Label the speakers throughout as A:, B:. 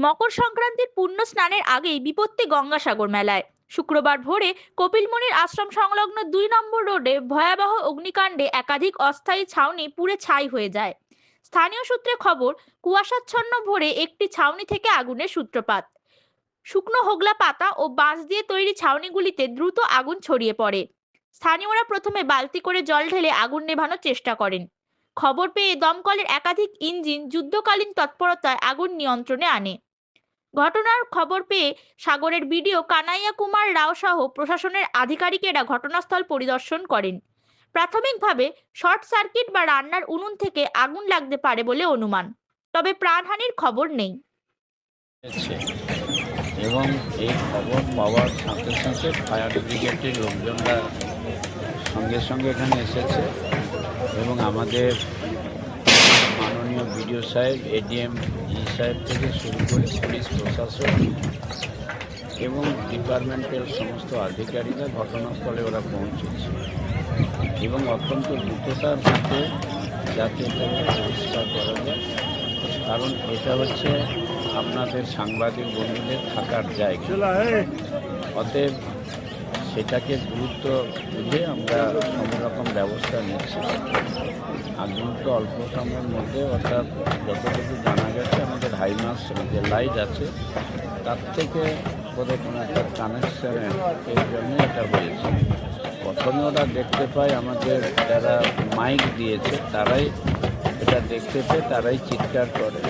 A: মকর সংক্রান্তির পুণ্য স্নানের আগেই বিপত্তি গঙ্গাসাগর মেলায়। শুক্রবার ভোরে কপিলমুনির আশ্রম সংলগ্ন 2 নম্বর রোডে ভয়াবহ অগ্নিকাণ্ডে একাধিক অস্থায়ী ছাউনি পুড়ে ছাই হয়ে যায়। স্থানীয় সূত্রে খবর, কুয়াশাচ্ছন্ন ভোরে একটি ছাউনি থেকে আগুনের সূত্রপাত। শুকনো হোগলা পাতা ও বাঁশ দিয়ে তৈরি ছাউনিগুলিতে দ্রুত আগুন ছড়িয়ে পড়ে। স্থানীয়রা প্রথমে বালতি করে জল ঢেলে আগুন নেভানোর চেষ্টা করেন। খবর পেয়ে দমকলের একাধিক ইঞ্জিন যুদ্ধকালীন তৎপরতায় আগুন নিয়ন্ত্রণে আনে। ঘটনার খবর পেয়ে সাগরের বিডিও কানাইয়া কুমার রাও সহ প্রশাসনের আধিকারিকেরা ঘটনাস্থল পরিদর্শন করেন। প্রাথমিকভাবে শর্ট সার্কিট বা রান্নার উনুন থেকে আগুন লাগতে পারে বলে অনুমান, তবে প্রাণহানির খবর নেই।
B: এবং এই খবর পাওয়ার সাথে সাথে ফায়ার ব্রিগেডের লোকজনরা সঙ্গে সঙ্গে এখানে এসেছে এবং আমাদের মাননীয় বিডিও সাহেব, এডিএম সাহেব থেকে শুরু করে পুলিশ প্রশাসন এবং ডিপার্টমেন্টের সমস্ত আধিকারিকরা ঘটনাস্থলে ওরা পৌঁছেছে এবং অত্যন্ত দ্রুততার সাথে যাতে এটাকে পরিষ্কার করা যায়, কারণ এটা হচ্ছে আপনাদের সাংবাদিক বন্ধুদের থাকার জায়গা। অতএব সেটাকে গুরুত্ব বুঝে আমরা সব রকম ব্যবস্থা নিচ্ছি। আগুন তো অল্প সময়ের মধ্যে, অর্থাৎ যতটুকু জানা গেছে আমাদের হাইমাস যে লাইট আছে তার থেকে বোধহয় কোনো একটা কানেকশানের এই জন্য এটা হয়েছে। প্রথমে ওরা দেখতে পায়, আমাদের যারা মাইক দিয়েছে তারাই এটা দেখতে পেয়ে তারাই চিৎকার করে।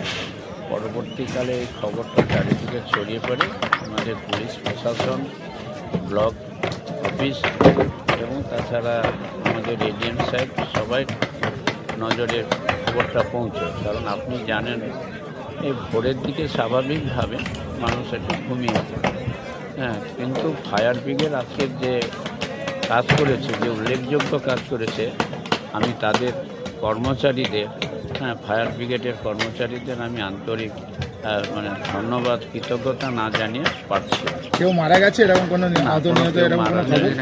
B: পরবর্তীকালে এই খবরটা চারিদিকে ছড়িয়ে পড়ে। আমাদের পুলিশ প্রশাসন, ব্লক অফিস এবং তাছাড়া আমাদের এডিএম সাহেব সবাই নজরে খবরটা পৌঁছয়। কারণ আপনি জানেন এই ভোরের দিকে স্বাভাবিকভাবে মানুষ একটু ঘুমিয়ে পড়ে, কিন্তু ফায়ার ব্রিগেড আজকের যে কাজ করেছে, যে উল্লেখযোগ্য কাজ করেছে, আমি তাদের কর্মচারীদের, ফায়ার ব্রিগেডের কর্মচারীদের আমি আন্তরিক ধন্যবাদ, কৃতজ্ঞতা না জানিয়ে পারছি।
C: কেউ মারা গেছে এরকম কোনো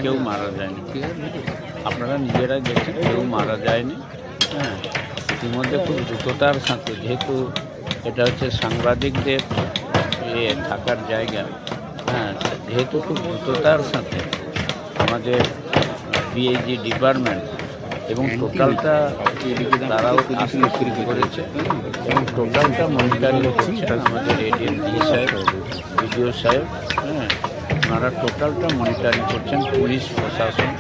B: কেউ মারা যায়নি, আপনারা নিজেরাই দেখছেন, কেউ মারা যায়নি। ইতিমধ্যে খুব দ্রুততার সাথে, যেহেতু এটা হচ্ছে সাংবাদিকদের থাকার জায়গা, যেহেতু খুব দ্রুততার সাথে আমাদের পিএইচজি ডিপার্টমেন্ট এবং টোটালটা তারাও আশ্রয় করেছে এবং টোটালটা মনিটরিং করছেন আমাদের এডিএম সাহেব, বিডিও সাহেব, ওনারা টোটালটা মনিটরিং করছেন। পুলিশ প্রশাসন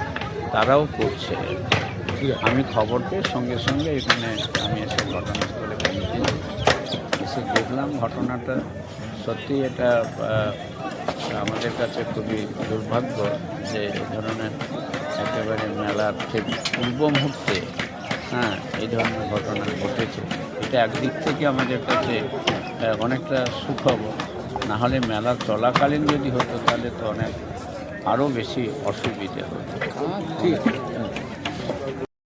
B: তারাও করছে। আমি খবর পেয়ে সঙ্গে সঙ্গে এখানে আমি এসে ঘটনাস্থলে পৌঁছি, এসে দেখলাম ঘটনাটা সত্যি এটা আমাদের কাছে খুবই দুর্ভাগ্য যে এই ধরনের একেবারে মেলার ঠিক পূর্ব মুহূর্তে এই ধরনের ঘটনা ঘটেছে। এটা একদিক থেকে আমাদের কাছে অনেকটা সুখবর, না হলে মেলা চলাকালীন যদি হতো তাহলে তো অনেক আরও বেশি অসুবিধা হতো। ঠিক আছে।